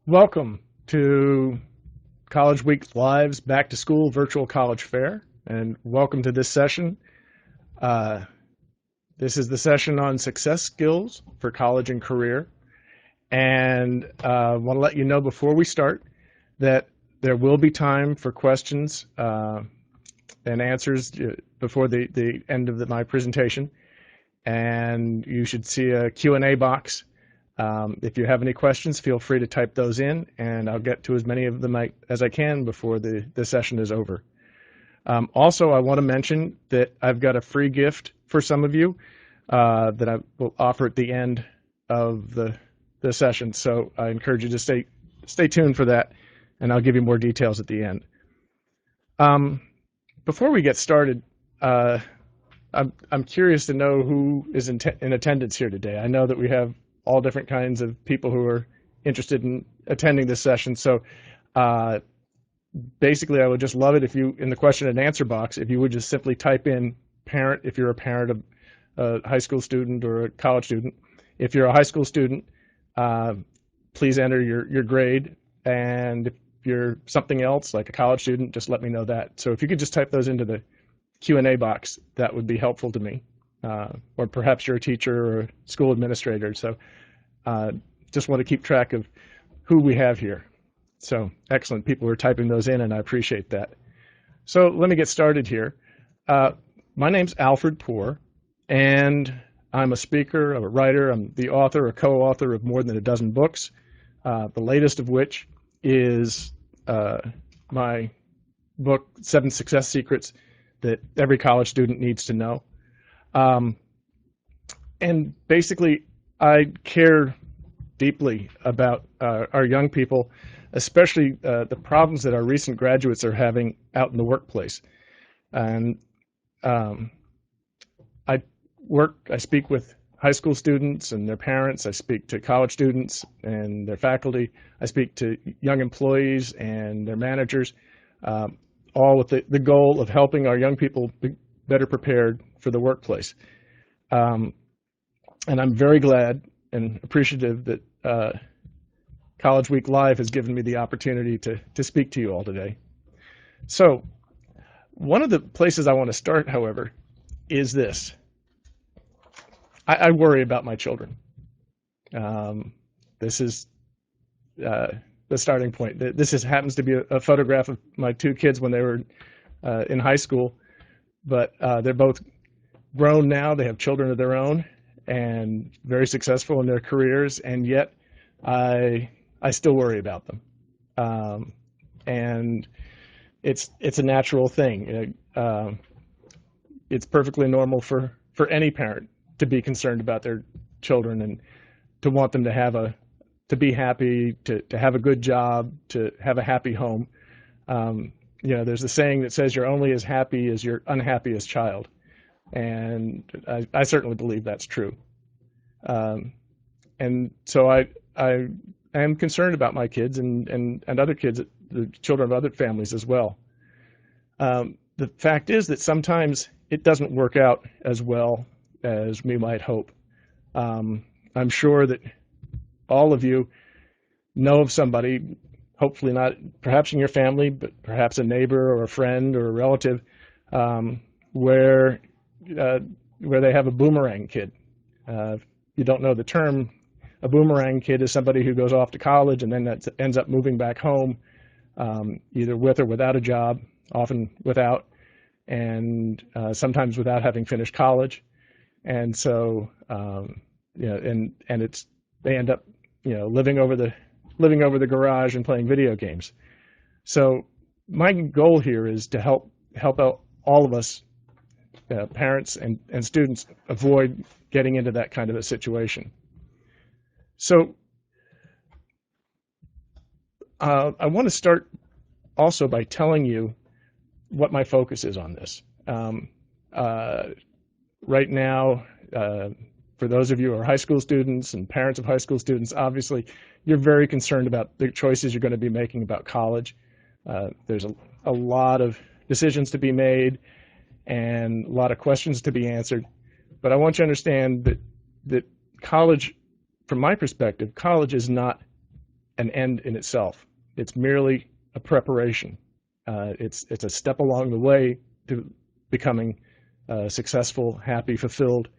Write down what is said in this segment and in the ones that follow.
Welcome to College Week Live's Back to School Virtual College Fair, and welcome to this session. Uh, this is the session on success skills for college and career. And I want to let you know before we start that there will be time for questions and answers before the end of my presentation. And you should see a Q&A box. If you have any questions, feel free to type those in, and I'll get to as many of them as I can before the session is over. Also, I want to mention that I've got a free gift for some of you that I will offer at the end of the session. So I encourage you to stay tuned for that, and I'll give you more details at the end. Before we get started, I'm curious to know who is in attendance here today. I know that we have all different kinds of people who are interested in attending this session. So basically, I would just love it if you, in the question and answer box, if you would just simply type in parent, if you're a parent of a high school student or a college student. If you're a high school student, please enter your grade. And if you're something else, like a college student, just let me know that. So if you could just type those into the Q&A box, that would be helpful to me. Or perhaps you're a teacher or a school administrator. So just want to keep track of who we have here. So excellent. People are typing those in, and I appreciate that. So let me get started here. My name's Alfred Poor, and I'm a speaker, I'm a writer, I'm the author or co-author of more than a dozen books, the latest of which is my book, 7 Success Secrets That Every College Student Needs to Know. And basically, I care deeply about our young people, especially the problems that our recent graduates are having out in the workplace. And I speak with high school students and their parents. I speak to college students and their faculty. I speak to young employees and their managers, all with the goal of helping our young people be better prepared for the workplace. And I'm very glad and appreciative that College Week Live has given me the opportunity to speak to you all today. So one of the places I want to start, however, is this. I worry about my children. This is the starting point. This happens to be a photograph of my 2 kids when they were in high school, but they're both grown now. They have children of their own and very successful in their careers, and yet I still worry about them. And it's a natural thing. It's perfectly normal for any parent to be concerned about their children and to want them to be happy, to have a good job, to have a happy home. There's a saying that says you're only as happy as your unhappiest child. And I certainly believe that's true. And so I am concerned about my kids and other kids, the children of other families as well. The fact is that sometimes it doesn't work out as well as we might hope. I'm sure that all of you know of somebody, hopefully not perhaps in your family, but perhaps a neighbor or a friend or a relative, where they have a boomerang kid. If you don't know the term, a boomerang kid is somebody who goes off to college and then ends up moving back home, either with or without a job, often without, and sometimes without having finished college. And so, they end up, living over the garage and playing video games. So my goal here is to help out all of us, parents and students, avoid getting into that kind of a situation. So I want to start also by telling you what my focus is on this. Right now, for those of you who are high school students and parents of high school students, obviously you're very concerned about the choices you're going to be making about college. There's a lot of decisions to be made and a lot of questions to be answered. But I want you to understand that college, from my perspective, college is not an end in itself. It's merely a preparation. It's a step along the way to becoming a successful, happy, fulfilled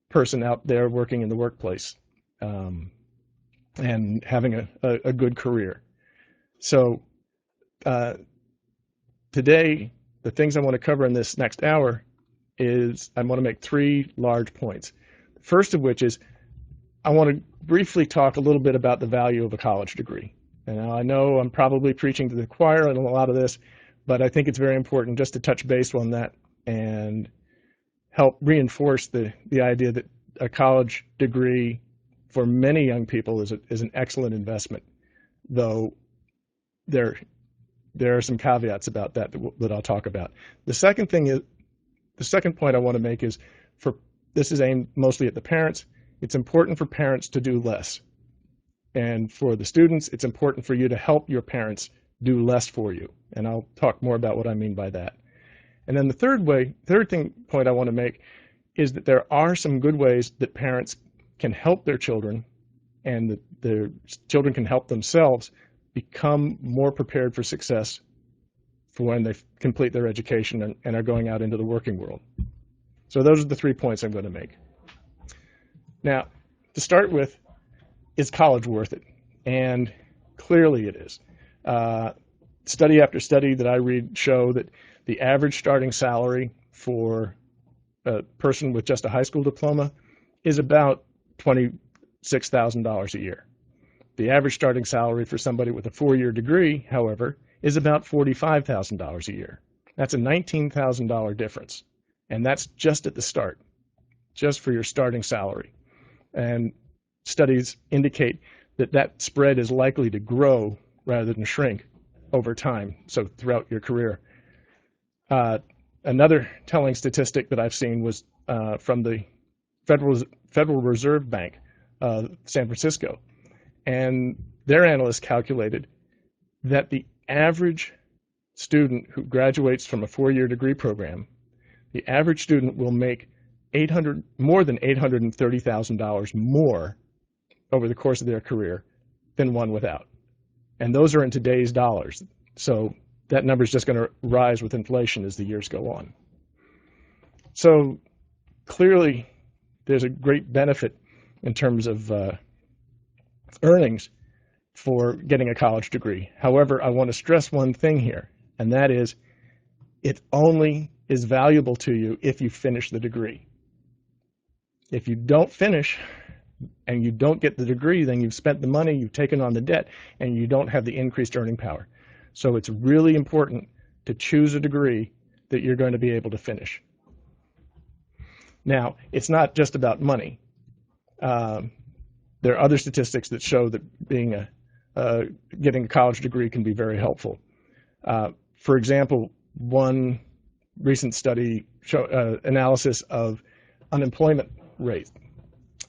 person out there working in the workplace, and having a good career. So today, the things I want to cover in this next hour is I want to make three large points. First of which is I want to briefly talk a little bit about the value of a college degree. And I know I'm probably preaching to the choir in a lot of this, but I think it's very important just to touch base on that and help reinforce the idea that a college degree for many young people is an excellent investment, though there are some caveats about that I'll talk about. The second point I want to make is this is aimed mostly at the parents. It's important for parents to do less. And for the students, it's important for you to help your parents do less for you. And I'll talk more about what I mean by that. And then the third point I want to make is that there are some good ways that parents can help their children, and that their children can help themselves become more prepared for success for when they complete their education and are going out into the working world. So those are the 3 points I'm going to make. Now, to start with, is college worth it? And clearly it is. Study after study that I read show that the average starting salary for a person with just a high school diploma is about $26,000 a year. The average starting salary for somebody with a 4-year degree, however, is about $45,000 a year. That's a $19,000 difference. And that's just at the start, just for your starting salary. And studies indicate that that spread is likely to grow rather than shrink over time, so throughout your career. Another telling statistic that I've seen was from the Federal Reserve Bank, San Francisco. And their analysts calculated that the average student who graduates from a 4-year degree program, the average student will make more than $830,000 more over the course of their career than one without. And those are in today's dollars. So that number is just going to rise with inflation as the years go on. So clearly, there's a great benefit in terms of earnings for getting a college degree. However, I want to stress one thing here, and that is it only is valuable to you if you finish the degree. If you don't finish and you don't get the degree, then you've spent the money, you've taken on the debt, and you don't have the increased earning power. So it's really important to choose a degree that you're going to be able to finish. Now, it's not just about money. There are other statistics that show that getting a college degree can be very helpful. For example, one recent study analysis of unemployment rate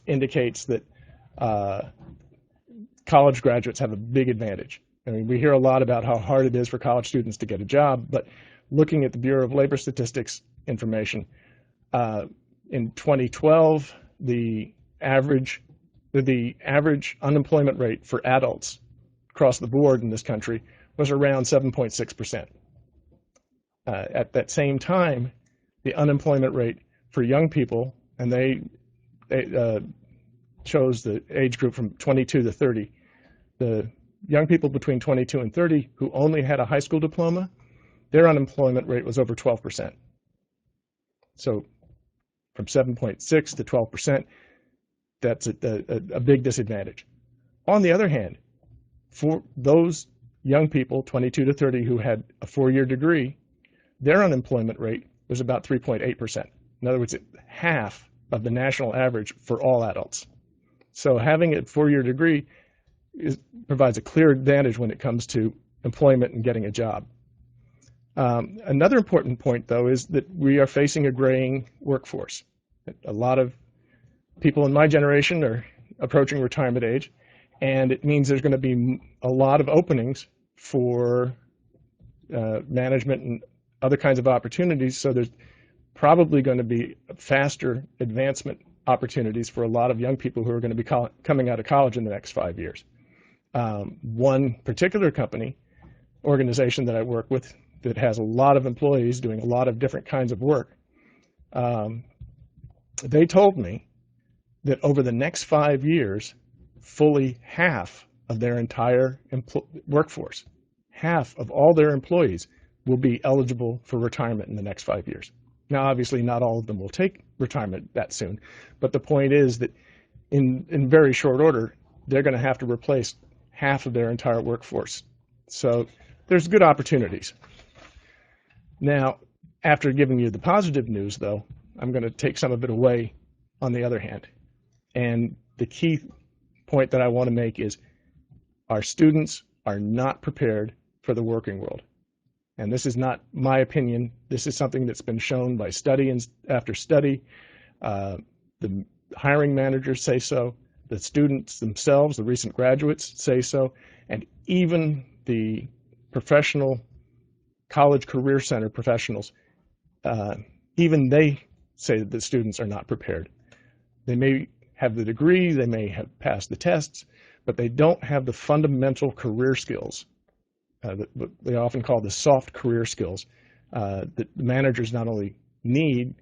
indicates that college graduates have a big advantage. I mean, we hear a lot about how hard it is for college students to get a job, but looking at the Bureau of Labor Statistics information, in 2012, the average unemployment rate for adults across the board in this country was around 7.6%. At that same time, the unemployment rate for young people, and they chose the age group from 22 to 30, the young people between 22 and 30 who only had a high school diploma, their unemployment rate was over 12%. So from 7.6 to 12%, that's a big disadvantage. On the other hand, for those young people, 22 to 30, who had a 4-year degree, their unemployment rate was about 3.8%. In other words, half of the national average for all adults. So having a 4-year degree provides a clear advantage when it comes to employment and getting a job. Another important point, though, is that we are facing a graying workforce. A lot of people in my generation are approaching retirement age, and it means there's going to be a lot of openings for management and other kinds of opportunities. So there's probably going to be faster advancement opportunities for a lot of young people who are going to be coming out of college in the next 5 years. one particular organization that I work with that has a lot of employees doing a lot of different kinds of work, they told me that over the next 5 years, fully half of their entire workforce, half of all their employees, will be eligible for retirement in the next 5 years. Now, obviously, not all of them will take retirement that soon, but the point is that in very short order, they're going to have to replace half of their entire workforce. So there's good opportunities. Now, after giving you the positive news, though, I'm going to take some of it away on the other hand. And the key point that I want to make is our students are not prepared for the working world. And this is not my opinion. This is something that's been shown by study after study. The hiring managers say so. The students themselves, the recent graduates, say so. And even the professional college career center professionals, even they say that the students are not prepared. They may have the degree, they may have passed the tests, but they don't have the fundamental career skills that they often call the soft career skills that the managers not only need,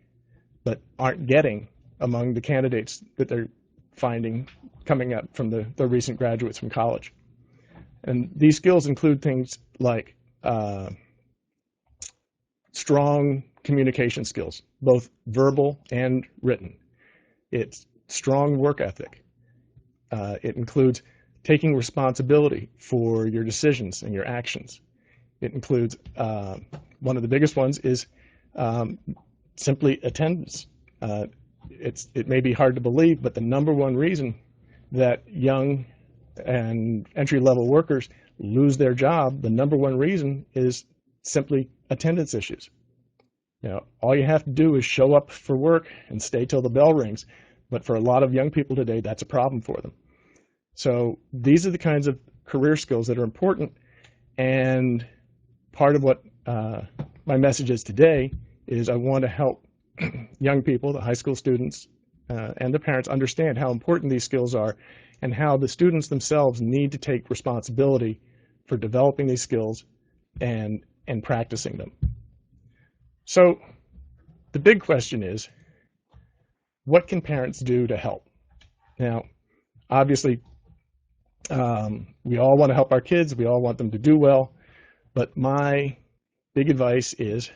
but aren't getting among the candidates that they're finding coming up from the recent graduates from college. And these skills include things like strong communication skills, both verbal and written. It's strong work ethic. It includes taking responsibility for your decisions and your actions. It includes, one of the biggest ones is simply attendance. It may be hard to believe, but the number one reason that young and entry-level workers lose their job, the number one reason is simply attendance issues. You know, all you have to do is show up for work and stay till the bell rings. But for a lot of young people today, that's a problem for them. So these are the kinds of career skills that are important. And part of what my message is today is I want to help young people, the high school students, and the parents understand how important these skills are and how the students themselves need to take responsibility for developing these skills and practicing them. So the big question is, what can parents do to help? Now, obviously, we all want to help our kids. We all want them to do well. But my big advice is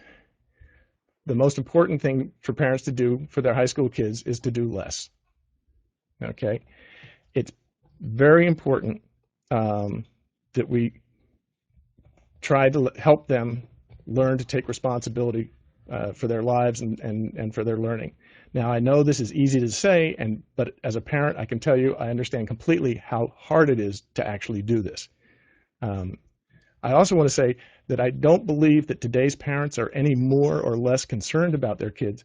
the most important thing for parents to do for their high school kids is to do less. Okay? It's very important that we try to help them learn to take responsibility for their lives and for their learning. Now, I know this is easy to say, but as a parent, I can tell you I understand completely how hard it is to actually do this. I also want to say that I don't believe that today's parents are any more or less concerned about their kids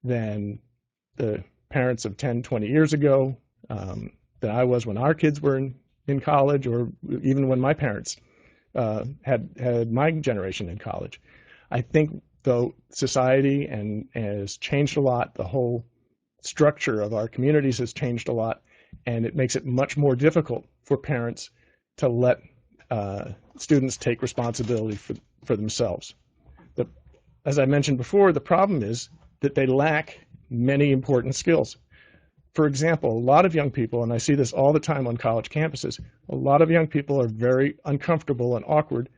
than the parents of 10, 20 years ago, that I was when our kids were in college, or even when my parents had my generation in college. I think, though, society has changed a lot, the whole structure of our communities has changed a lot, and it makes it much more difficult for parents to let students take responsibility for themselves. But as I mentioned before, the problem is that they lack many important skills. For example, a lot of young people, and I see this all the time on college campuses, a lot of young people are very uncomfortable and awkward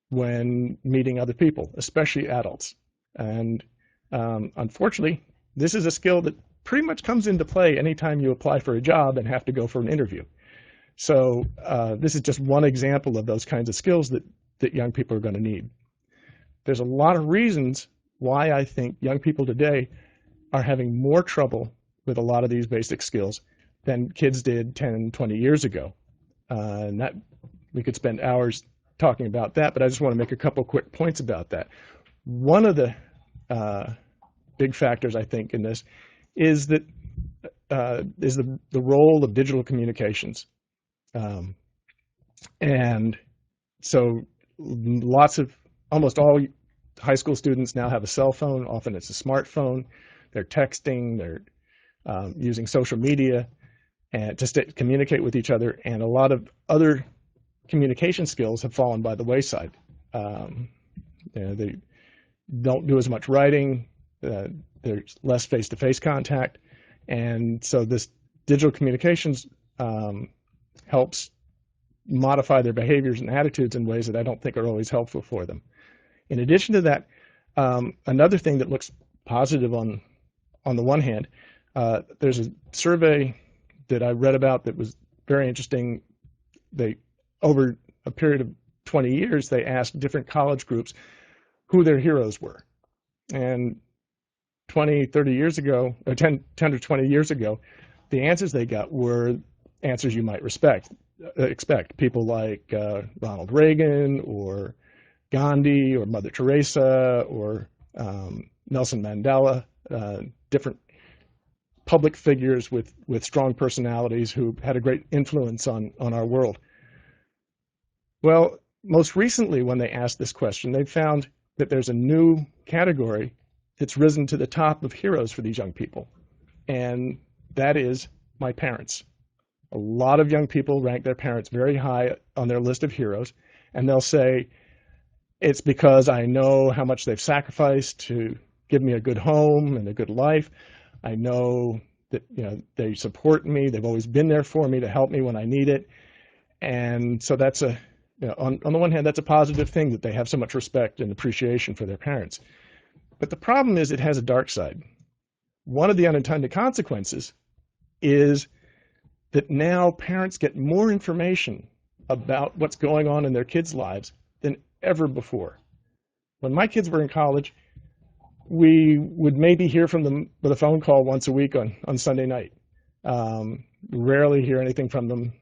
when meeting other people, especially adults. And unfortunately, this is a skill that pretty much comes into play anytime you apply for a job and have to go for an interview. So this is just one example of those kinds of skills that young people are going to need. There's a lot of reasons why I think young people today are having more trouble with a lot of these basic skills than kids did 10, 20 years ago. And that we could spend hours talking about that, but I just want to make a couple quick points about that. One of the big factors, I think, in this is that the role of digital communications. And so almost all high school students now have a cell phone. Often it's a smartphone. They're texting, they're using social media and to communicate with each other. And a lot of other communication skills have fallen by the wayside. They don't do as much writing. There's less face-to-face contact, and so this digital communications helps modify their behaviors and attitudes in ways that I don't think are always helpful for them. In addition to that, another thing that looks positive on the one hand, there's a survey that I read about that was very interesting. Over a period of 20 years, they asked different college groups who their heroes were. And 20, 30 years ago, or 10 or 20 years ago, the answers they got were answers you might expect. People like Ronald Reagan or Gandhi or Mother Teresa or Nelson Mandela, different public figures with strong personalities who had a great influence on our world. Well, most recently when they asked this question, they found that there's a new category that's risen to the top of heroes for these young people, and that is my parents. A lot of young people rank their parents very high on their list of heroes, and they'll say, it's because I know how much they've sacrificed to give me a good home and a good life. I know that they support me. They've always been there for me to help me when I need it. And so that's on the one hand, that's a positive thing that they have so much respect and appreciation for their parents. But the problem is it has a dark side. One of the unintended consequences is that now parents get more information about what's going on in their kids' lives than ever before. When my kids were in college, we would maybe hear from them with a phone call once a week on Sunday night. Rarely hear anything from them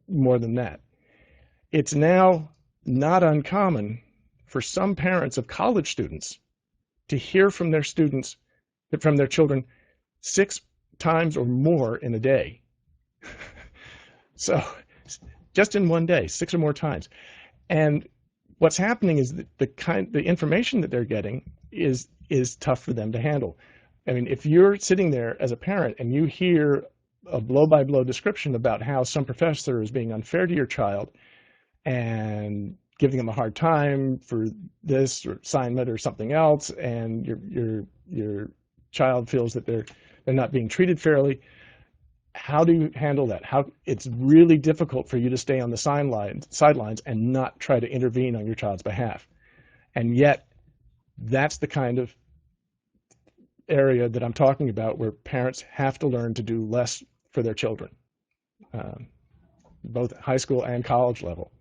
more than that. It's now not uncommon for some parents of college students to hear from their children 6 times or more in a day. So just in one day, 6 or more times. And what's happening is that the information that they're getting is tough for them to handle. I mean, if you're sitting there as a parent and you hear a blow-by-blow description about how some professor is being unfair to your child and giving them a hard time for this or assignment or something else, and your child feels that they're not being treated fairly, how do you handle that? It's really difficult for you to stay on the sidelines and not try to intervene on your child's behalf. And yet, that's the kind of area that I'm talking about where parents have to learn to do less for their children, both at high school and college level.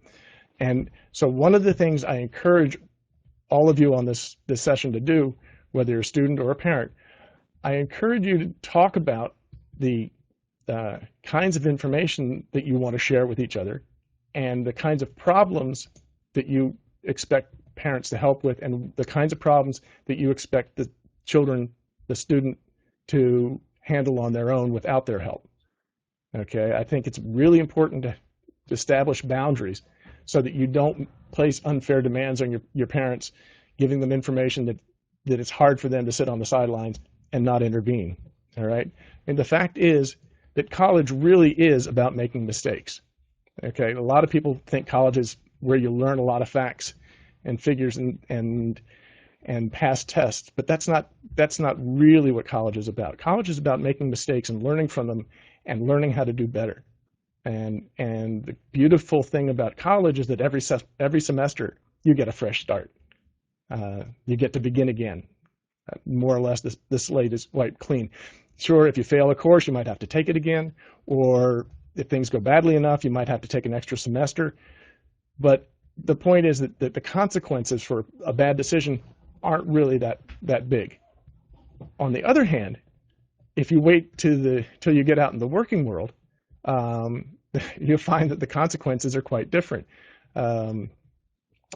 And so one of the things I encourage all of you on this session to do, whether you're a student or a parent, I encourage you to talk about the kinds of information that you want to share with each other and the kinds of problems that you expect parents to help with and the kinds of problems that you expect the student to handle on their own without their help. Okay, I think it's really important to establish boundaries so that you don't place unfair demands on your parents, giving them information that it's hard for them to sit on the sidelines and not intervene. All right, and the fact is that college really is about making mistakes. Okay, a lot of people think college is where you learn a lot of facts and figures and pass tests, but that's not really what college is about. College is about making mistakes and learning from them and learning how to do better. And the beautiful thing about college is that every semester you get a fresh start. You get to begin again. More or less, the slate is wiped clean. Sure, if you fail a course, you might have to take it again, or if things go badly enough, you might have to take an extra semester. But the point is that the consequences for a bad decision aren't really that big. On the other hand, if you wait till you get out in the working world, you'll find that the consequences are quite different.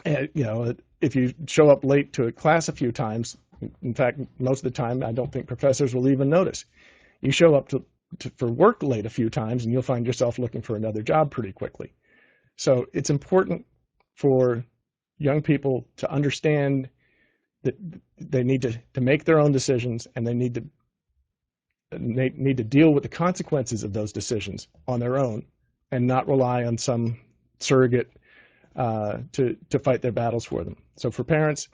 If you show up late to a class a few times, in fact, most of the time, I don't think professors will even notice. You show up for work late a few times, and you'll find yourself looking for another job pretty quickly. So it's important for young people to understand that they need to make their own decisions, and they need to deal with the consequences of those decisions on their own, and not rely on some surrogate to fight their battles for them. So for parents,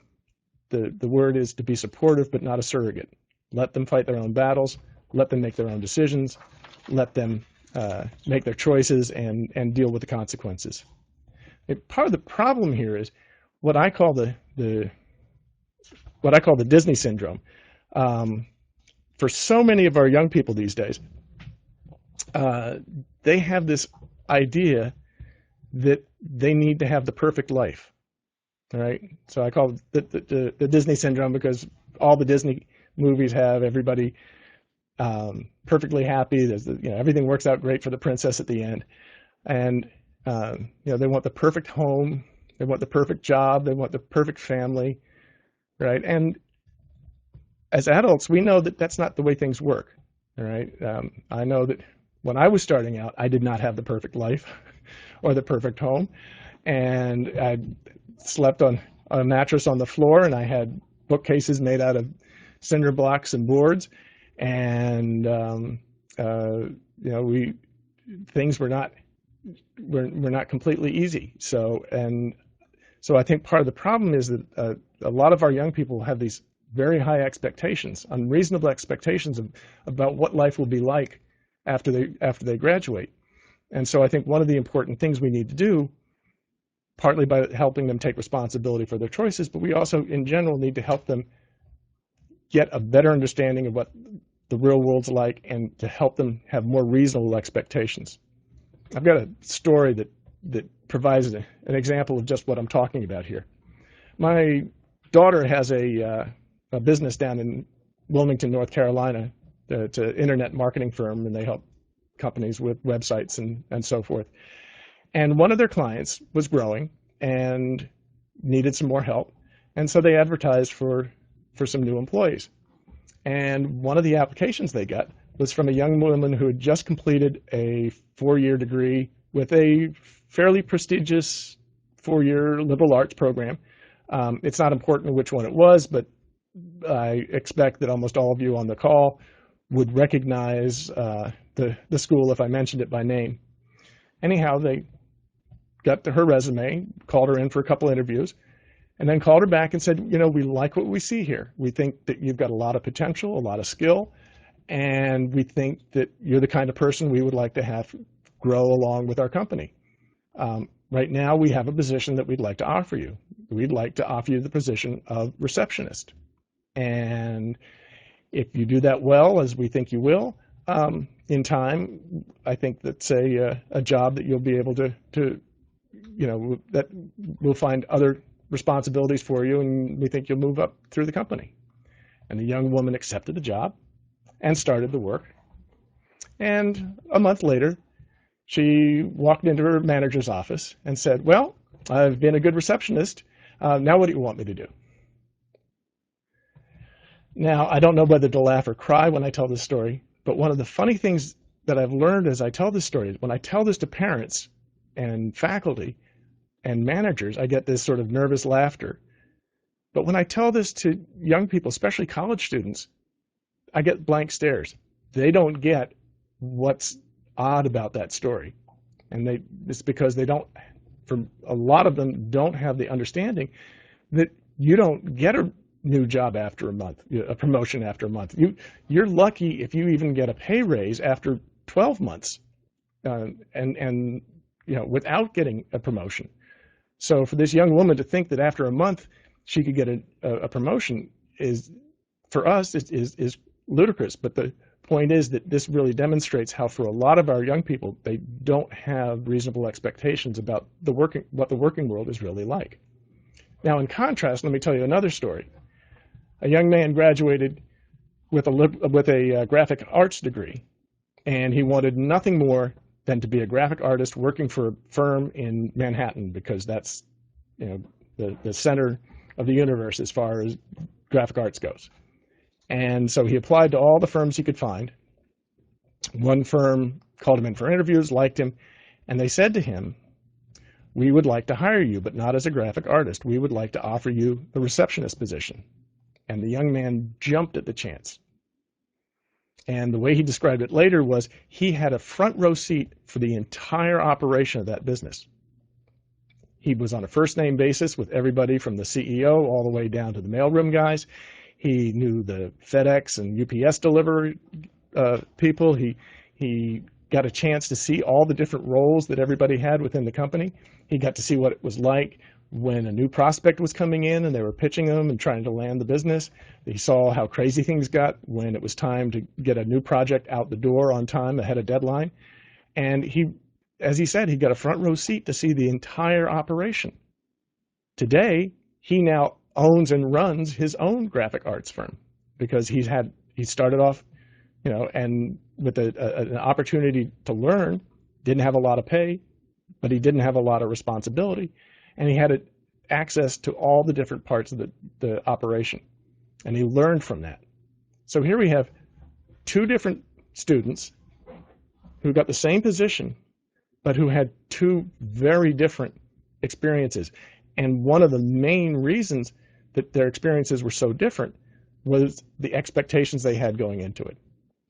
the word is to be supportive, but not a surrogate. Let them fight their own battles. Let them make their own decisions. Let them make their choices and deal with the consequences. Part of the problem here is what I call the Disney syndrome. For so many of our young people these days, they have this idea that they need to have the perfect life. All right, so I call it the Disney syndrome because all the Disney movies have everybody perfectly happy. There's everything works out great for the princess at the end, and they want the perfect home, they want the perfect job, they want the perfect family, right? And as adults, we know that that's not the way things work. All right, I know that when I was starting out, I did not have the perfect life or the perfect home, and I slept on a mattress on the floor, and I had bookcases made out of cinder blocks and boards, and things were not completely easy. So I think part of the problem is that a lot of our young people have these very high expectations, unreasonable expectations about what life will be like after they graduate. And so I think one of the important things we need to do, partly by helping them take responsibility for their choices, but we also in general need to help them get a better understanding of what the real world's like and to help them have more reasonable expectations. I've got a story that provides an example of just what I'm talking about here. My daughter has a business down in Wilmington, North Carolina. It's an internet marketing firm, and they help companies with websites and so forth. And one of their clients was growing and needed some more help, and so they advertised for some new employees. And one of the applications they got was from a young woman who had just completed a 4-year degree with a fairly prestigious 4-year liberal arts program. It's not important which one it was, but I expect that almost all of you on the call would recognize the school if I mentioned it by name. Anyhow, they got to her resume, called her in for a couple interviews, and then called her back and said, we like what we see here. We think that you've got a lot of potential, a lot of skill, and we think that you're the kind of person we would like to have grow along with our company. Right now, we have a position that we'd like to offer you. We'd like to offer you the position of receptionist. And if you do that well, as we think you will, in time, I think that's a job that you'll be able to that we'll find other responsibilities for you, and we think you'll move up through the company. And the young woman accepted the job and started the work. And a month later, she walked into her manager's office and said, well, I've been a good receptionist. Now what do you want me to do? Now, I don't know whether to laugh or cry when I tell this story, but one of the funny things that I've learned as I tell this story is when I tell this to parents and faculty and managers, I get this sort of nervous laughter. But when I tell this to young people, especially college students, I get blank stares. They don't get what's odd about that story. And it's because they don't, for a lot of them, don't have the understanding that you don't get a new job after a month, a promotion after a month. You're lucky if you even get a pay raise after 12 months, and without getting a promotion. So for this young woman to think that after a month she could get a promotion is, for us, is ludicrous. But the point is that this really demonstrates how, for a lot of our young people, they don't have reasonable expectations about what the working world is really like. Now, in contrast, let me tell you another story. A young man graduated with a graphic arts degree, and he wanted nothing more than to be a graphic artist working for a firm in Manhattan, because that's the center of the universe as far as graphic arts goes. And so he applied to all the firms he could find. One firm called him in for interviews, liked him, and they said to him, we would like to hire you, but not as a graphic artist. We would like to offer you the receptionist position. And the young man jumped at the chance. And the way he described it later was he had a front row seat for the entire operation of that business. He was on a first name basis with everybody from the CEO all the way down to the mailroom guys. He knew the FedEx and UPS delivery people. He got a chance to see all the different roles that everybody had within the company. He got to see what it was like when a new prospect was coming in and they were pitching them and trying to land the business. He saw how crazy things got when it was time to get a new project out the door on time ahead of deadline. And he, as he said, he got a front row seat to see the entire operation. Today, he now owns and runs his own graphic arts firm because he started off, and with an opportunity to learn, didn't have a lot of pay, but he didn't have a lot of responsibility, and he had access to all the different parts of the operation, and he learned from that. So here we have two different students who got the same position, but who had two very different experiences. And one of the main reasons that their experiences were so different was the expectations they had going into it,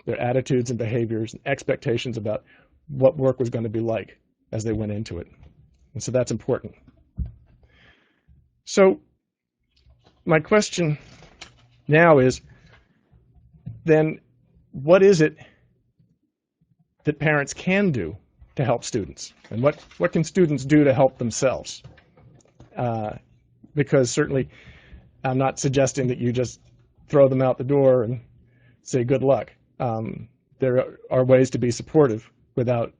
their attitudes and behaviors and expectations about what work was going to be like as they went into it. And so that's important. So my question now is, then what is it that parents can do to help students? And what can students do to help themselves? Because certainly I'm not suggesting that you just throw them out the door and say good luck. There are ways to be supportive without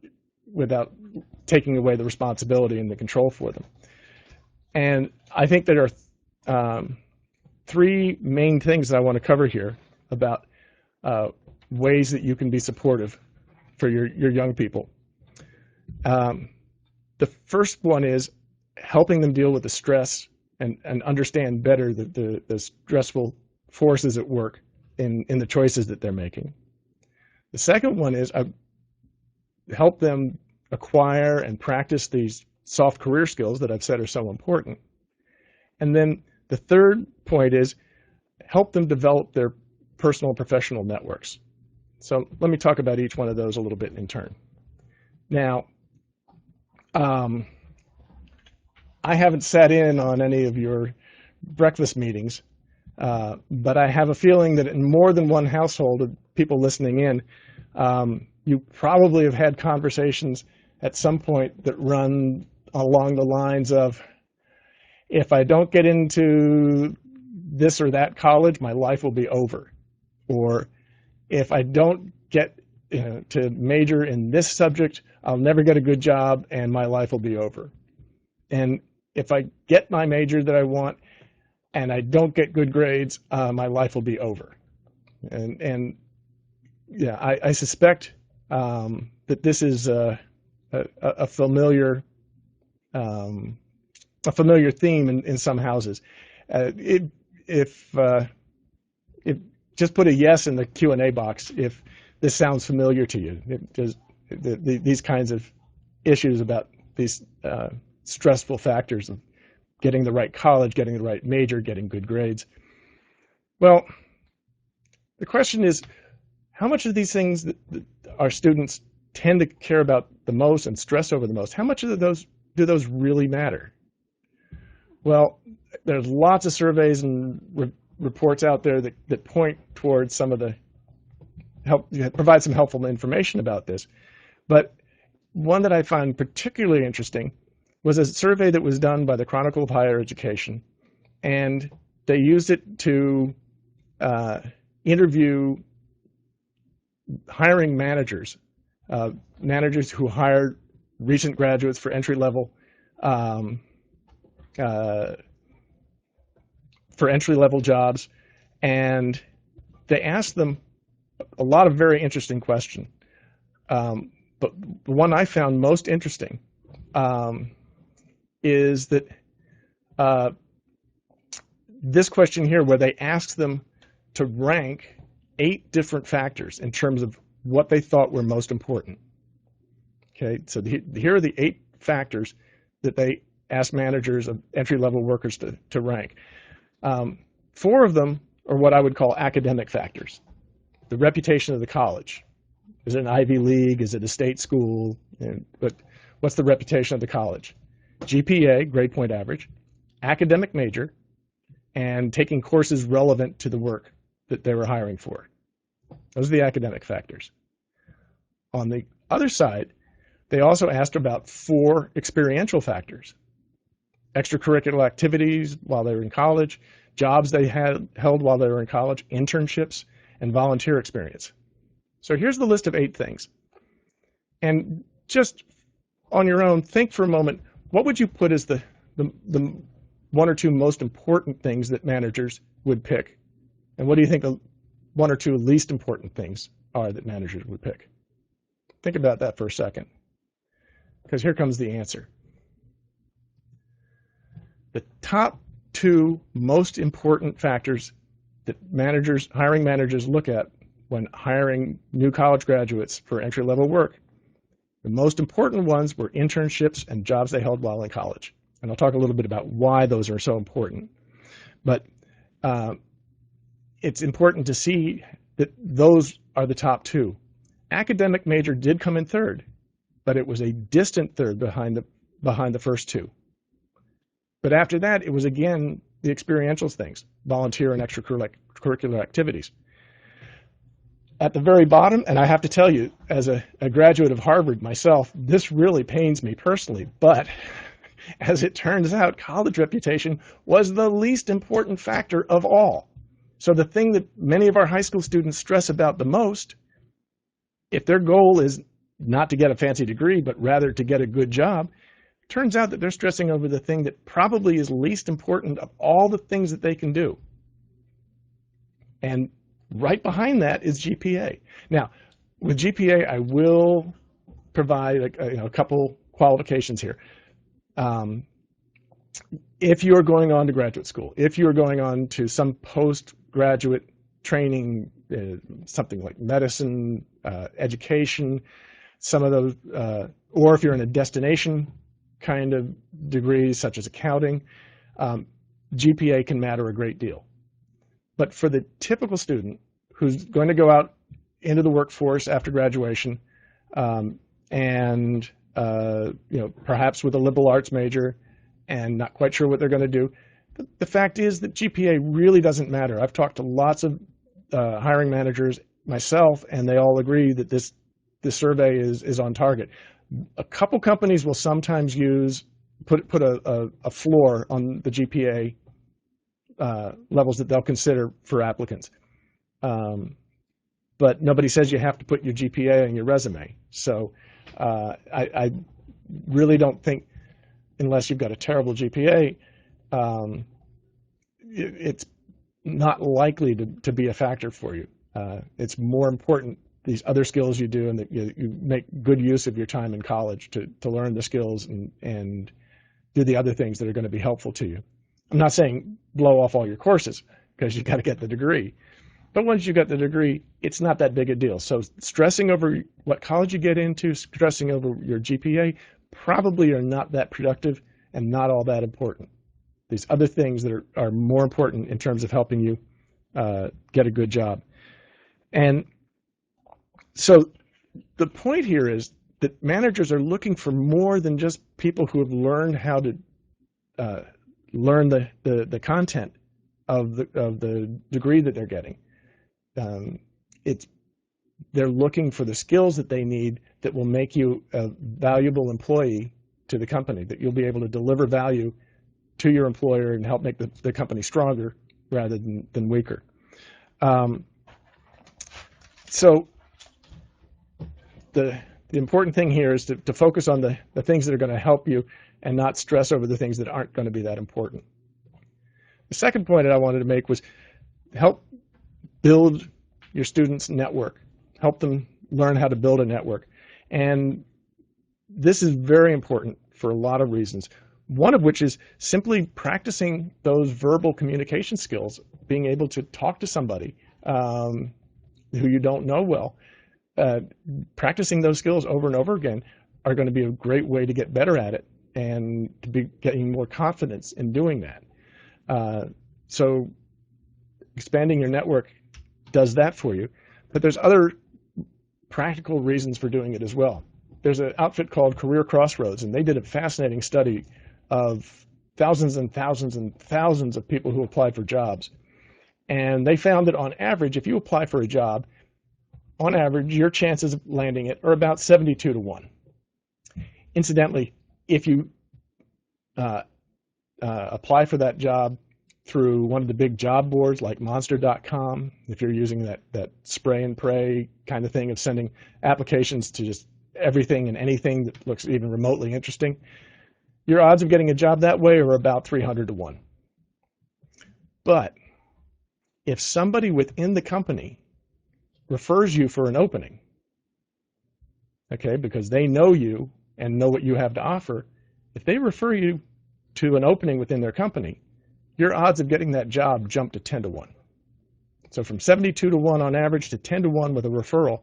taking away the responsibility and the control for them. And I think there are three main things that I want to cover here about ways that you can be supportive for your young people. The first one is helping them deal with the stress and understand better the stressful forces at work in the choices that they're making. The second one is help them acquire and practice these soft career skills that I've said are so important. And then the third point is help them develop their personal and professional networks. So let me talk about each one of those a little bit in turn. Now, I haven't sat in on any of your breakfast meetings, but I have a feeling that in more than one household of people listening in, you probably have had conversations at some point that run along the lines of, if I don't get into this or that college, my life will be over. Or if I don't get to major in this subject, I'll never get a good job and my life will be over. And if I get my major that I want and I don't get good grades, my life will be over. And yeah, I suspect that this is a familiar theme in some houses. Just put a yes in the Q&A box if this sounds familiar to you. These kinds of issues about these stressful factors of getting the right college, getting the right major, getting good grades. Well, the question is, how much of these things that our students tend to care about the most and stress over the most, how much of those do those really matter? Well, there's lots of surveys and reports out there that point towards some of the provide some helpful information about this. But one that I find particularly interesting was a survey that was done by the Chronicle of Higher Education, and they used it to interview hiring managers, managers who hired recent graduates for entry-level jobs, and they asked them a lot of very interesting questions. But the one I found most interesting is that this question here, where they asked them to rank 8 different factors in terms of what they thought were most important. Okay, so here are the 8 factors that they asked managers of entry-level workers to rank. 4 of them are what I would call academic factors. The reputation of the college. Is it an Ivy League? Is it a state school? But what's the reputation of the college? GPA, grade point average, academic major, and taking courses relevant to the work that they were hiring for. Those are the academic factors. On the other side, they also asked about 4 experiential factors: extracurricular activities while they were in college, jobs they had held while they were in college, internships, and volunteer experience. So here's the list of 8 things. And just on your own, think for a moment, what would you put as the 1 or 2 most important things that managers would pick? And what do you think the 1 or 2 least important things are that managers would pick? Think about that for a second, because here comes the answer. The top 2 most important factors that hiring managers look at when hiring new college graduates for entry-level work, the most important ones were internships and jobs they held while in college. And I'll talk a little bit about why those are so important. But it's important to see that those are the top 2. Academic major did come in third, but it was a distant third behind the first 2. But after that, it was again the experiential things, volunteer and extracurricular activities. At the very bottom, and I have to tell you, as a graduate of Harvard myself, this really pains me personally, but as it turns out, college reputation was the least important factor of all. So the thing that many of our high school students stress about the most, if their goal is not to get a fancy degree, but rather to get a good job, turns out that they're stressing over the thing that probably is least important of all the things that they can do. And right behind that is GPA. Now, with GPA, I will provide a couple qualifications here. If you're going on to graduate school, if you're going on to some postgraduate training, something like medicine, education, some of those, or if you're in a destination kind of degrees such as accounting, GPA can matter a great deal. But for the typical student who's going to go out into the workforce after graduation, and perhaps with a liberal arts major and not quite sure what they're going to do, the fact is that GPA really doesn't matter. I've talked to lots of hiring managers myself, and they all agree that this survey is on target. A couple companies will sometimes put a floor on the GPA levels that they'll consider for applicants. But nobody says you have to put your GPA on your resume. So I really don't think, unless you've got a terrible GPA, it's not likely to be a factor for you. It's more important these other skills you do, and that you make good use of your time in college to learn the skills and do the other things that are going to be helpful to you. I'm not saying blow off all your courses, because you've got to get the degree. But once you get the degree, it's not that big a deal. So stressing over what college you get into, stressing over your GPA, probably are not that productive and not all that important. These other things that are more important in terms of helping you get a good job. And so the point here is that managers are looking for more than just people who have learned how to learn the content of the degree that they're getting. They're looking for the skills that they need that will make you a valuable employee to the company, that you'll be able to deliver value to your employer and help make the company stronger rather than weaker. So the important thing here is to focus on the things that are going to help you and not stress over the things that aren't going to be that important. The second point that I wanted to make was help build your students' network. Help them learn how to build a network. And this is very important for a lot of reasons. One of which is simply practicing those verbal communication skills, being able to talk to somebody who you don't know well. Practicing those skills over and over again are going to be a great way to get better at it and to be getting more confidence in doing that. So expanding your network does that for you, but there's other practical reasons for doing it as well. There's an outfit called Career Crossroads, and they did a fascinating study of thousands and thousands and thousands of people who applied for jobs. And they found that on average, if you apply for a job, on average, your chances of landing it are about 72 to 1. Incidentally, if you apply for that job through one of the big job boards like Monster.com, if you're using that spray and pray kind of thing of sending applications to just everything and anything that looks even remotely interesting, your odds of getting a job that way are about 300 to 1. But if somebody within the company refers you for an opening, okay, because they know you and know what you have to offer, if they refer you to an opening within their company, your odds of getting that job jump to 10 to 1. So from 72 to 1 on average to 10 to 1 with a referral,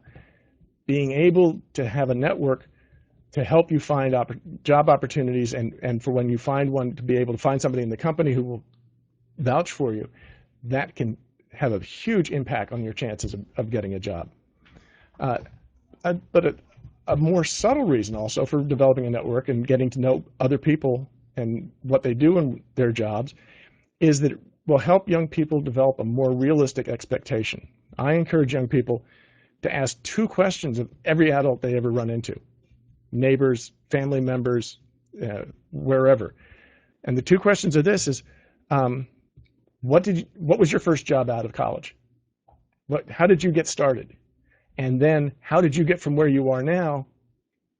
being able to have a network to help you find job opportunities, and for when you find one, to be able to find somebody in the company who will vouch for you, that can have a huge impact on your chances of getting a job. But a more subtle reason also for developing a network and getting to know other people and what they do in their jobs is that it will help young people develop a more realistic expectation. I encourage young people to ask 2 questions of every adult they ever run into, neighbors, family members, wherever. And the 2 questions of this is, what was your first job out of college? How did you get started? And then how did you get from where you are now,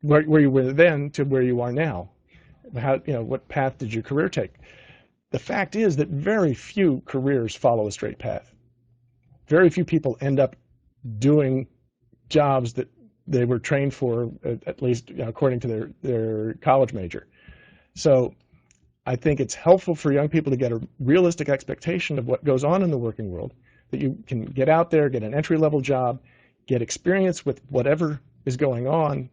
where you were then, to where you are now? What path did your career take? The fact is that very few careers follow a straight path. Very few people end up doing jobs that they were trained for, at least according to their college major. So I think it's helpful for young people to get a realistic expectation of what goes on in the working world, that you can get out there, get an entry-level job, get experience with whatever is going on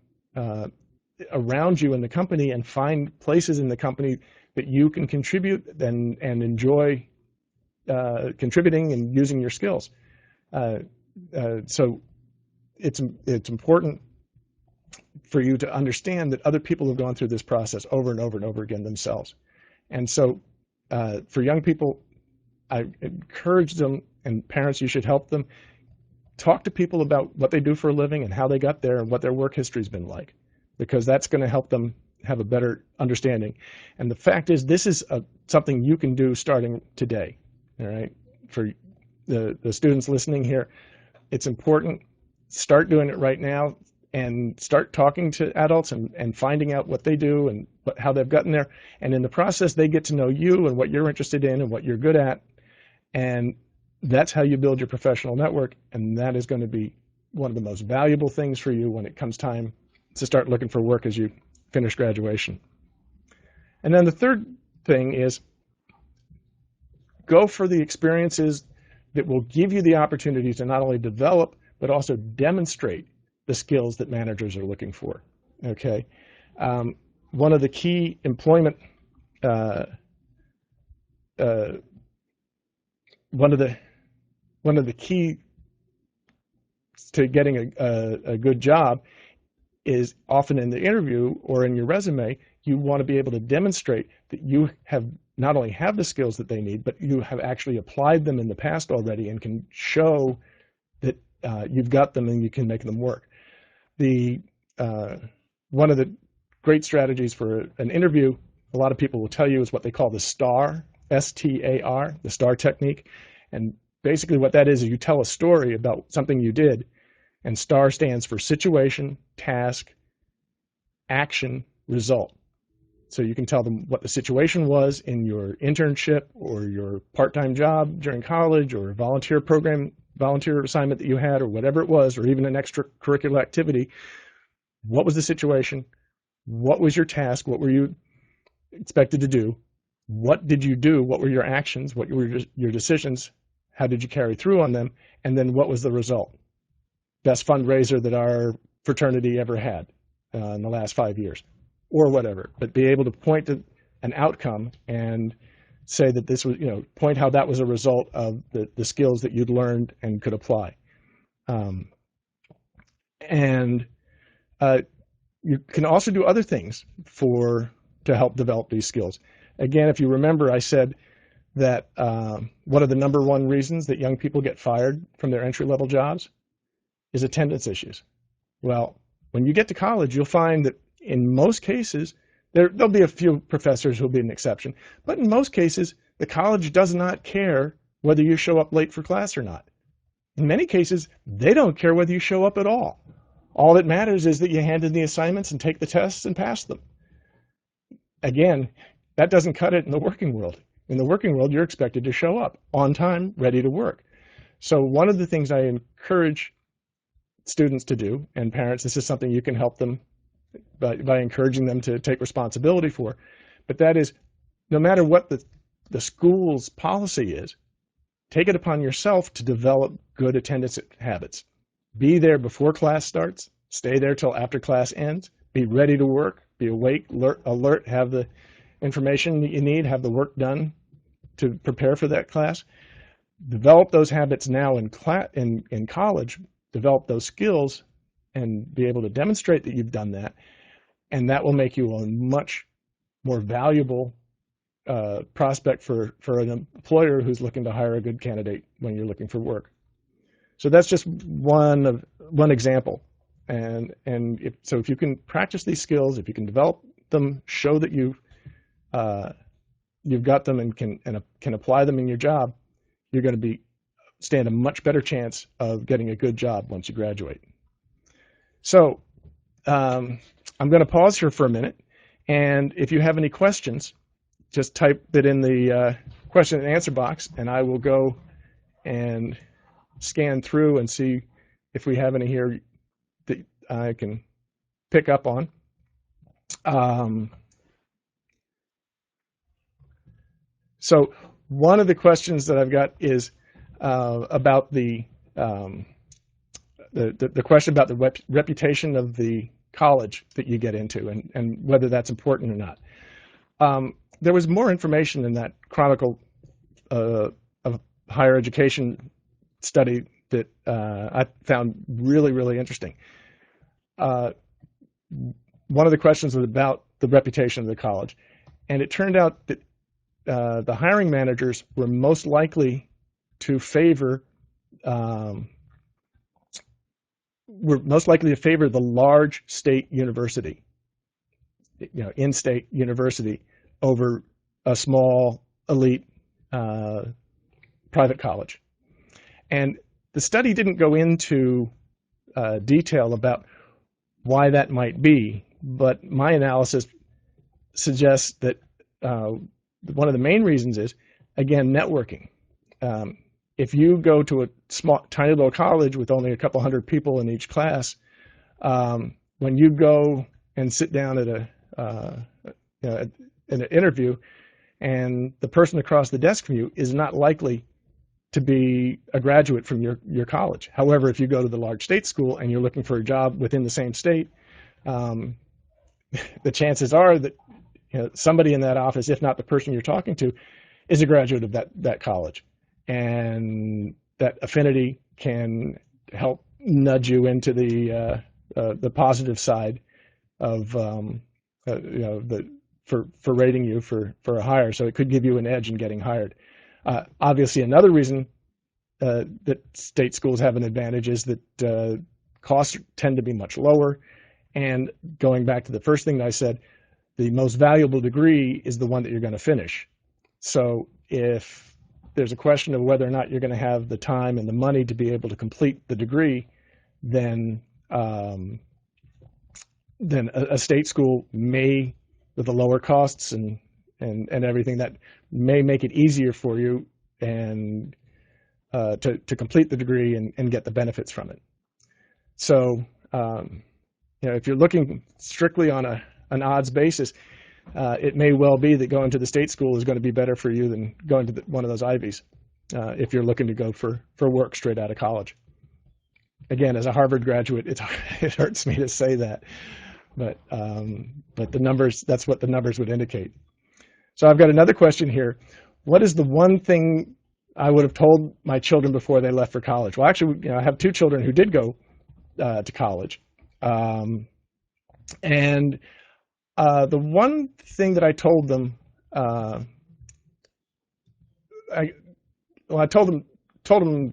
around you in the company, and find places in the company that you can contribute and enjoy contributing and using your skills. So it's important for you to understand that other people have gone through this process over and over and over again themselves. And so for young people, I encourage them, and parents, you should help them, talk to people about what they do for a living and how they got there and what their work history's been like, because that's going to help them have a better understanding. And the fact is, this is something you can do starting today, all right? For the students listening here, it's important. Start doing it right now and start talking to adults and finding out what they do and how they've gotten there. And in the process, they get to know you and what you're interested in and what you're good at. And that's how you build your professional network. And that is going to be one of the most valuable things for you when it comes time to start looking for work as you finish graduation. And then the third thing is, go for the experiences that will give you the opportunity to not only develop, but also demonstrate the skills that managers are looking for, okay? One of the key employment, one of the key to getting a good job is often in the interview or in your resume. You want to be able to demonstrate that you have not only have the skills that they need, but you have actually applied them in the past already and can show that you've got them and you can make them work. One of the great strategies for an interview, a lot of people will tell you, is what they call the STAR, S-T-A-R, the STAR technique. And basically what that is you tell a story about something you did, and STAR stands for situation, task, action, result. So you can tell them what the situation was in your internship or your part-time job during college or a volunteer assignment that you had, or whatever it was, or even an extracurricular activity. What was the situation? What was your task? What were you expected to do? What did you do? What were your actions? What were your decisions? How did you carry through on them? And then what was the result? Best fundraiser that our fraternity ever had in the last 5 years, or whatever. But be able to point to an outcome and say that this was, point how that was a result of the skills that you'd learned and could apply. You can also do other things for to help develop these skills. Again, if you remember, I said that one of the number one reasons that young people get fired from their entry-level jobs is attendance issues. Well, when you get to college, you'll find that in most cases, there'll be a few professors who'll be an exception, but in most cases, the college does not care whether you show up late for class or not. In many cases, they don't care whether you show up at all. All that matters is that you hand in the assignments and take the tests and pass them. Again, that doesn't cut it in the working world. In the working world, you're expected to show up on time, ready to work. So one of the things I encourage students to do, and parents, this is something you can help them by encouraging them to take responsibility for, but that is, no matter what the school's policy is, take it upon yourself to develop good attendance habits. Be there before class starts, stay there till after class ends, be ready to work, be awake, alert, have the information that you need, have the work done to prepare for that class. Develop those habits now in college, develop those skills, and be able to demonstrate that you've done that, and that will make you a much more valuable prospect for an employer who's looking to hire a good candidate when you're looking for work. So that's just one example, and if you can practice these skills, if you can develop them, show that you've got them and can apply them in your job, you're going to stand a much better chance of getting a good job once you graduate. So I'm going to pause here for a minute, and if you have any questions, just type it in the question and answer box, and I will go and scan through and see if we have any here that I can pick up on. So one of the questions that I've got is about the question about the reputation of the college that you get into and whether that's important or not. There was more information in that Chronicle of Higher Education study that I found really, really interesting. One of the questions was about the reputation of the college, and it turned out that the hiring managers were most likely to favor the large state university, in-state university, over a small elite private college. And the study didn't go into detail about why that might be, but my analysis suggests that one of the main reasons is, again, networking. If you go to a tiny little college with only a couple hundred people in each class, when you go and sit down at in an interview, and the person across the desk from you is not likely to be a graduate from your college. However, if you go to the large state school and you're looking for a job within the same state, the chances are that somebody in that office, if not the person you're talking to, is a graduate of that college, and that affinity can help nudge you into the positive side of for rating you for a hire. So it could give you an edge in getting hired. Obviously, another reason that state schools have an advantage is that costs tend to be much lower. And going back to the first thing that I said, the most valuable degree is the one that you're going to finish. So if there's a question of whether or not you're going to have the time and the money to be able to complete the degree, then a state school may, with the lower costs and everything, that may make it easier for you and to complete the degree and get the benefits from it. So if you're looking strictly on an odds basis, it may well be that going to the state school is going to be better for you than going to one of those Ivies if you're looking to go for work straight out of college. Again, as a Harvard graduate, it hurts me to say that, but the numbers, that's what the numbers would indicate. So I've got another question here. What is the one thing I would have told my children before they left for college? Well, actually, I have two children who did go to college, and The one thing that I told them, I well, I told them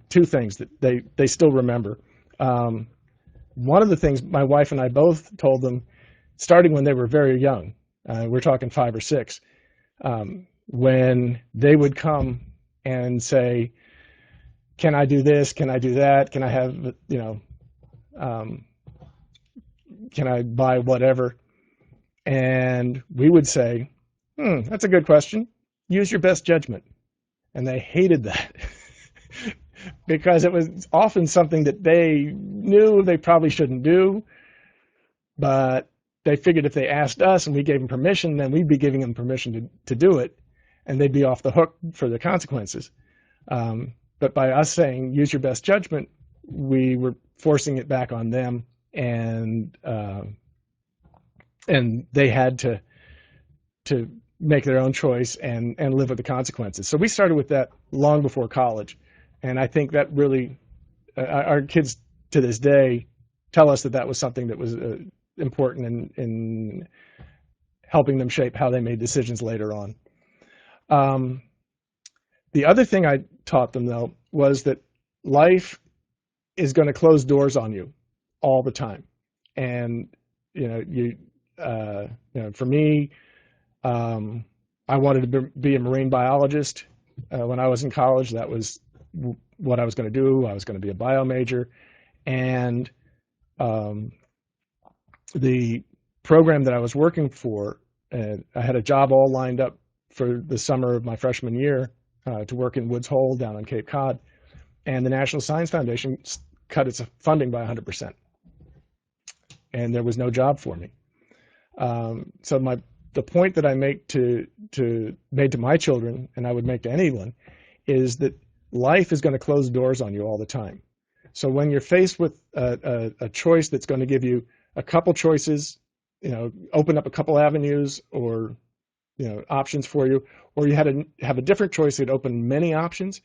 two things that they still remember. One of the things my wife and I both told them, starting when they were very young, we're talking 5 or 6, when they would come and say, "Can I do this? Can I do that? Can I have, can I buy whatever?" And we would say, "That's a good question. Use your best judgment." And they hated that because it was often something that they knew they probably shouldn't do, but they figured if they asked us and we gave them permission, then we'd be giving them permission to do it, and they'd be off the hook for the consequences. But by us saying, use your best judgment, we were forcing it back on them, and they had to make their own choice and live with the consequences. So we started with that long before college. And I think that really, our kids to this day tell us that that was something that was important in helping them shape how they made decisions later on. The other thing I taught them, though, was that life is going to close doors on you all the time. And, for me, I wanted to be a marine biologist when I was in college. That was what I was going to do. I was going to be a bio major. And the program that I was working for, I had a job all lined up for the summer of my freshman year to work in Woods Hole down on Cape Cod. And the National Science Foundation cut its funding by 100%. And there was no job for me. So the point that I made to my children, and I would make to anyone, is that life is going to close doors on you all the time. So when you're faced with a choice that's going to give you a couple choices, open up a couple avenues or options for you, or you had have a different choice that opened many options,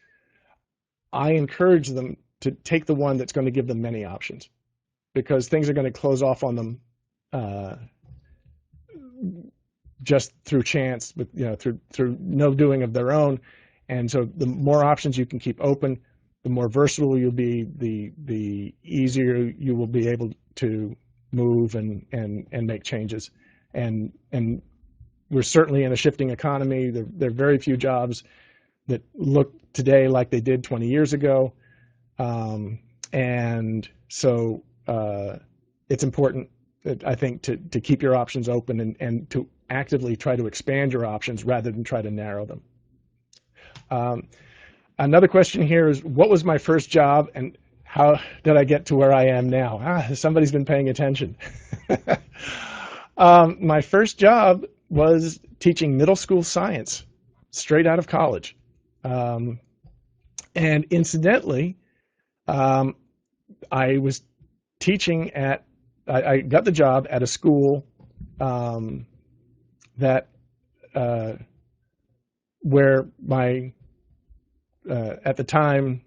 I encourage them to take the one that's going to give them many options, because things are going to close off on them just through chance, but through no doing of their own. And so the more options you can keep open, the more versatile you'll be, the easier you will be able to move and make changes. And we're certainly in a shifting economy. There are very few jobs that look today like they did 20 years ago. And so it's important, I think, to keep your options open and to actively try to expand your options rather than try to narrow them. Another question here is, what was my first job and how did I get to where I am now? Somebody's been paying attention. My first job was teaching middle school science straight out of college. And incidentally, I was teaching I got the job at a school that where my at the time,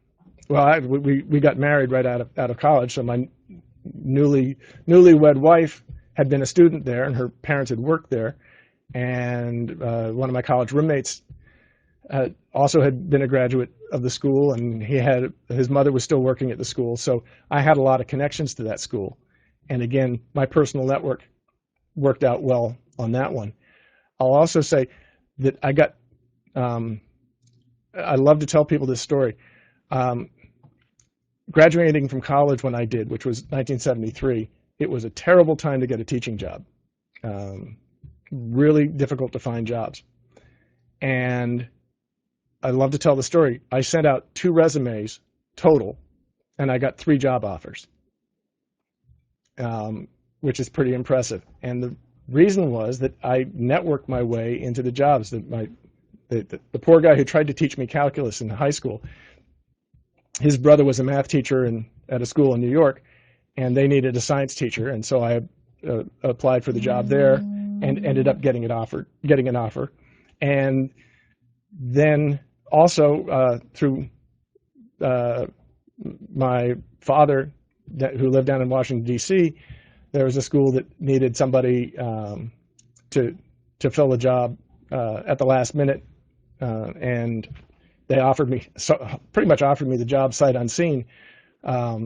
well, we got married right out of college, so my newlywed wife had been a student there, and her parents had worked there, and one of my college roommates also had been a graduate of the school, and his mother was still working at the school, so I had a lot of connections to that school. And again, my personal network worked out well on that one. I'll also say that I got, I love to tell people this story. Graduating from college when I did, which was 1973, it was a terrible time to get a teaching job. Really difficult to find jobs. And I love to tell the story. I sent out 2 resumes total, and I got 3 job offers, which is pretty impressive. And the reason was that I networked my way into the jobs. The poor guy who tried to teach me calculus in high school, his brother was a math teacher at a school in New York, and they needed a science teacher, and so I applied for the job there and ended up getting an offer. And then also through my father, who lived down in Washington, D.C., there was a school that needed somebody to fill a job at the last minute, and they pretty much offered me the job sight unseen. I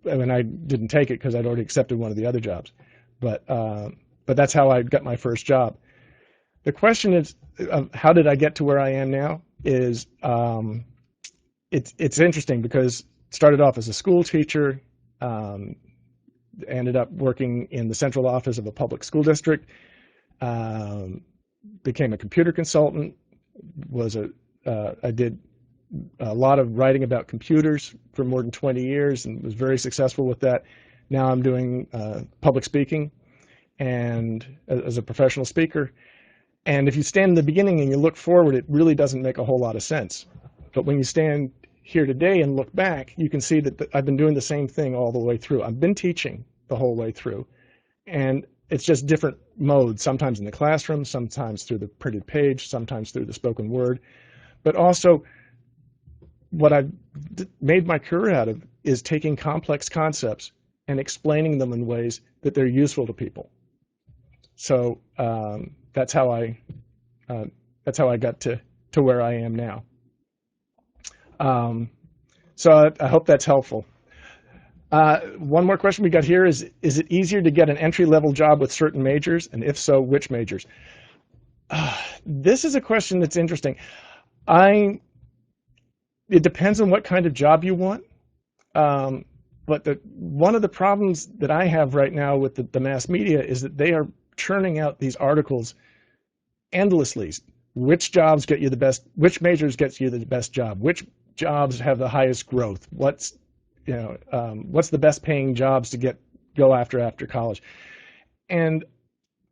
didn't take it because I'd already accepted one of the other jobs, but that's how I got my first job. The question is, how did I get to where I am now? Is it's interesting because started off as a school teacher, ended up working in the central office of a public school district, became a computer consultant, I did a lot of writing about computers for more than 20 years and was very successful with that. Now I'm doing public speaking and as a professional speaker. And if you stand in the beginning and you look forward, it really doesn't make a whole lot of sense. But when you stand here today and look back, you can see that I've been doing the same thing all the way through. I've been teaching the whole way through. And it's just different modes, sometimes in the classroom, sometimes through the printed page, sometimes through the spoken word. But also, what I've made my career out of is taking complex concepts and explaining them in ways that they're useful to people. So that's how I got to where I am now. So I hope that's helpful. One more question we got here is it easier to get an entry-level job with certain majors? And if so, which majors? This is a question that's interesting. It depends on what kind of job you want. But one of the problems that I have right now with the mass media is that they are churning out these articles endlessly. Which jobs get you the best? Which majors gets you the best job? Which jobs have the highest growth? What's the best paying jobs to go after college? And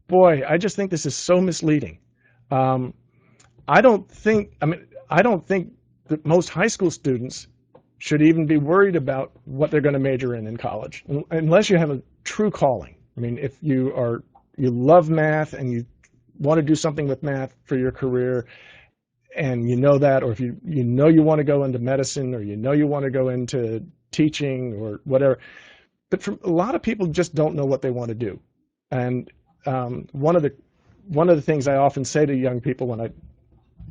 boy, I just think this is so misleading. I don't think that most high school students should even be worried about what they're going to major in college, unless you have a true calling. I mean, if you love math and you want to do something with math for your career, and you know that, or if you want to go into medicine, or you want to go into teaching or whatever. But for a lot of people just don't know what they want to do. And one of the things I often say to young people when I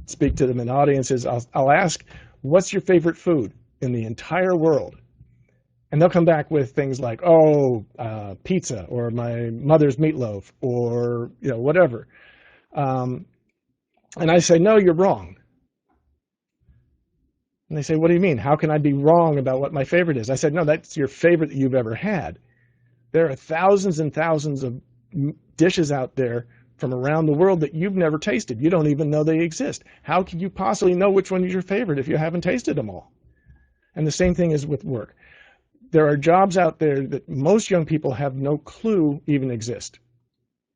speak to them in audiences, I'll ask, what's your favorite food in the entire world? And they'll come back with things like, pizza, or my mother's meatloaf, or whatever. And I say, no, you're wrong. And they say, what do you mean? How can I be wrong about what my favorite is? I said, no, that's your favorite that you've ever had. There are thousands and thousands of dishes out there from around the world that you've never tasted. You don't even know they exist. How can you possibly know which one is your favorite if you haven't tasted them all? And the same thing is with work. There are jobs out there that most young people have no clue even exist.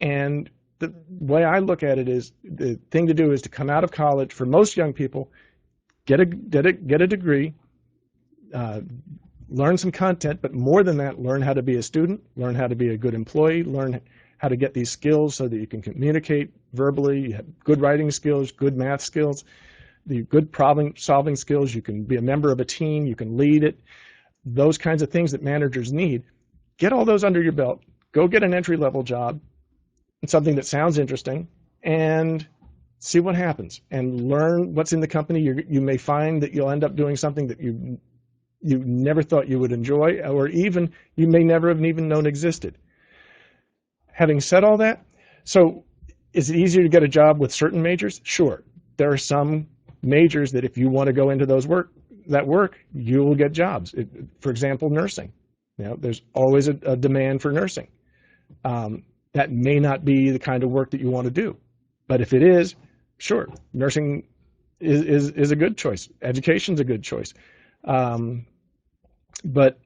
And the way I look at it is, the thing to do is to come out of college, for most young people, get a degree, learn some content, but more than that, learn how to be a student, learn how to be a good employee, learn how to get these skills so that you can communicate verbally, you have good writing skills, good math skills, the good problem-solving skills, you can be a member of a team, you can lead it, those kinds of things that managers need. Get all those under your belt, go get an entry-level job, something that sounds interesting, and see what happens, and learn what's in the company. You may find that you'll end up doing something that you never thought you would enjoy, or even you may never have even known existed. Having said all that, so is it easier to get a job with certain majors? Sure. There are some majors that if you want to go into that work, you will get jobs. For example, nursing. There's always a demand for nursing. That may not be the kind of work that you want to do, but if it is, sure, nursing is a good choice. Education's a good choice, but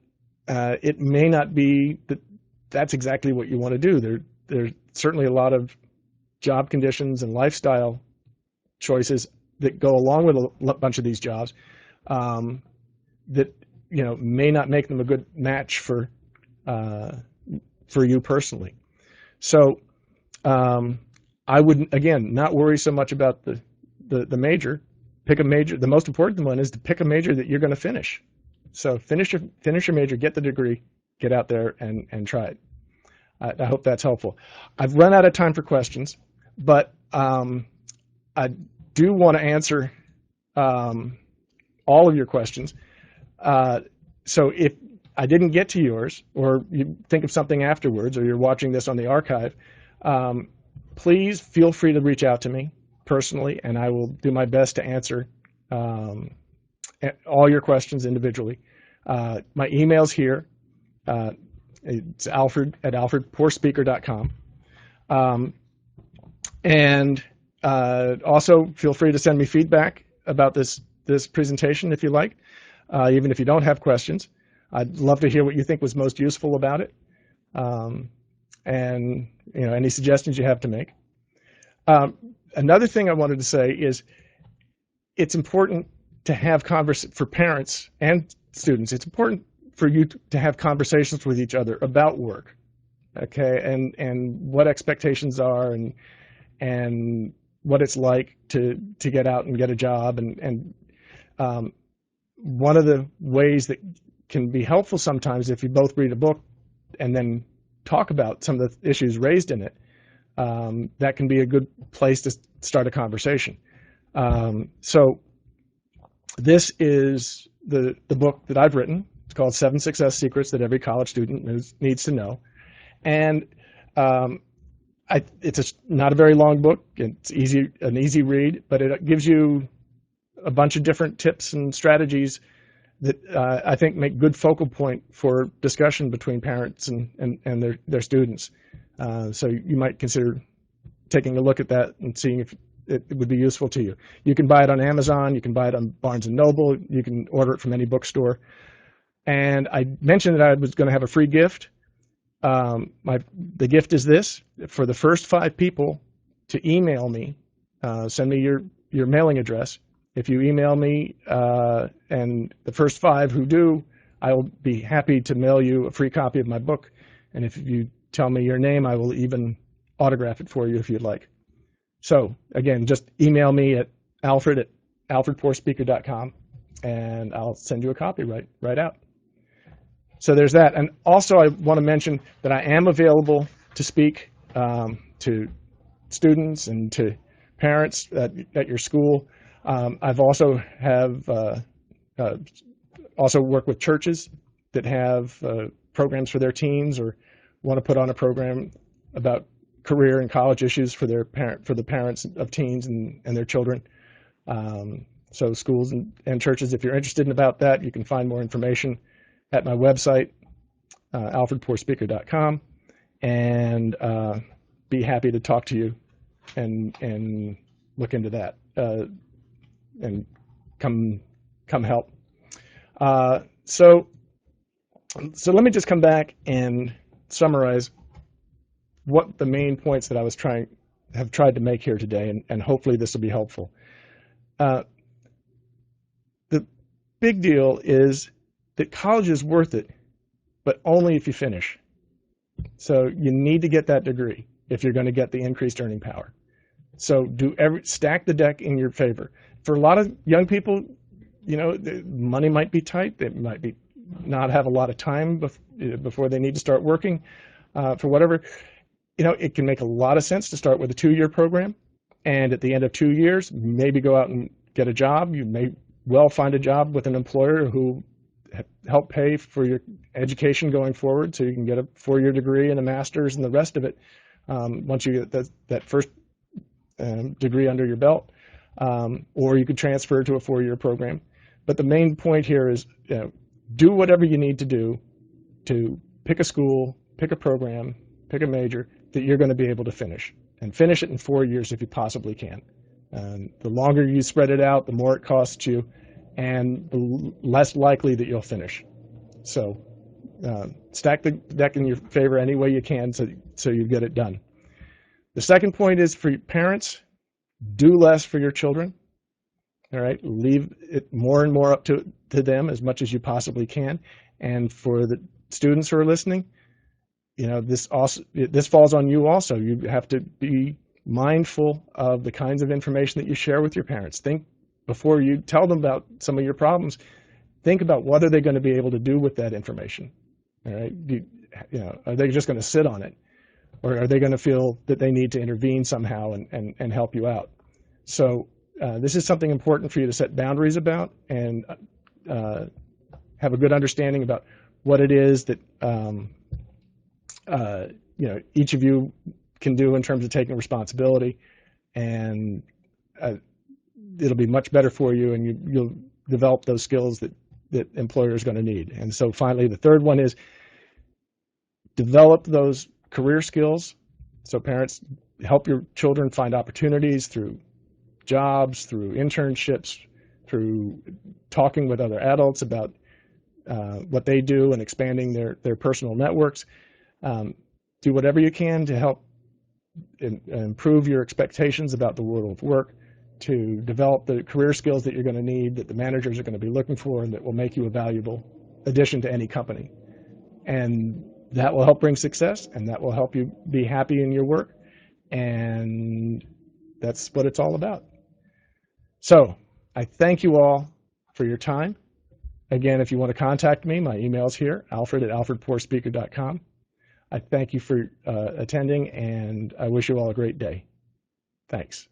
it may not be that's exactly what you want to do. There's certainly a lot of job conditions and lifestyle choices that go along with a bunch of these jobs that may not make them a good match for you personally. So I would, again, not worry so much about the major. Pick a major. The most important one is to pick a major that you're going to finish. So finish your major, get the degree, get out there and try it. I hope that's helpful. I've run out of time for questions, but I do want to answer all of your questions. So if I didn't get to yours, or you think of something afterwards, or you're watching this on the archive, please feel free to reach out to me personally, and I will do my best to answer all your questions individually. My email's here. It's alfred@alfredpourspeaker.com. And also feel free to send me feedback about this presentation if you like, even if you don't have questions. I'd love to hear what you think was most useful about it, and any suggestions you have to make. Another thing I wanted to say is it's important to have for parents and students. It's important for you to have conversations with each other about work, okay, and what expectations are, and what it's like to get out and get a job, and one of the ways that can be helpful sometimes, if you both read a book and then talk about some of the issues raised in it, that can be a good place to start a conversation. So this is the book that I've written. It's called 7 Success Secrets That Every College Student Needs to Know. And it's not a very long book. It's an easy read, but it gives you a bunch of different tips and strategies that I think make good focal point for discussion between parents and their students. So you might consider taking a look at that and seeing if it would be useful to you. You can buy it on Amazon. You can buy it on Barnes & Noble. You can order it from any bookstore. And I mentioned that I was going to have a free gift. The gift is this: for the first 5 people to email me, send me your mailing address. If you email me, and the first 5 who do, I'll be happy to mail you a free copy of my book. And if you tell me your name, I will even autograph it for you if you'd like. So again, just email me at alfred@alfredpourspeaker.com, and I'll send you a copy right out. So there's that. And also I want to mention that I am available to speak to students and to parents at your school. I've also worked with churches that have programs for their teens, or want to put on a program about career and college issues for the parents of teens and their children. So schools and churches, if you're interested in about that, you can find more information at my website, alfredpourspeaker.com, and be happy to talk to you and look into that and come help. So let me just come back and summarize what the main points that I have tried to make here today, and hopefully this will be helpful. The big deal is that college is worth it, but only if you finish. So you need to get that degree if you're going to get the increased earning power. So stack the deck in your favor. For a lot of young people, the money might be tight. They might not have a lot of time before they need to start working for whatever. It can make a lot of sense to start with a 2-year program, and at the end of 2 years, maybe go out and get a job. You may well find a job with an employer who help pay for your education going forward, so you can get a 4-year degree and a master's and the rest of it once you get that first degree under your belt, or you could transfer to a 4-year program. But the main point here is do whatever you need to do to pick a school, pick a program, pick a major that you're going to be able to finish, and finish it in 4 years if you possibly can. The longer you spread it out, the more it costs you, and the less likely that you'll finish. So stack the deck in your favor any way you can so you get it done. The second point is for parents: do less for your children. All right, leave it more and more up to them as much as you possibly can. And for the students who are listening, this falls on you also. You have to be mindful of the kinds of information that you share with your parents. Think before you tell them about some of your problems. Think about what are they going to be able to do with that information. All right, are they just going to sit on it? Or are they going to feel that they need to intervene somehow and help you out? So this is something important for you to set boundaries about and have a good understanding about what it is that each of you can do in terms of taking responsibility, and it'll be much better for you, and you'll develop those skills that employers are going to need. And so finally, the third one is develop those career skills. So parents, help your children find opportunities through jobs, through internships, through talking with other adults about what they do and expanding their personal networks. Do whatever you can to help improve your expectations about the world of work, to develop the career skills that you're going to need, that the managers are going to be looking for, and that will make you a valuable addition to any company. And that will help bring success, and that will help you be happy in your work. And that's what it's all about. So I thank you all for your time. Again, if you want to contact me, my email is here, alfred@alfredporspeaker.com. I thank you for attending, and I wish you all a great day. Thanks.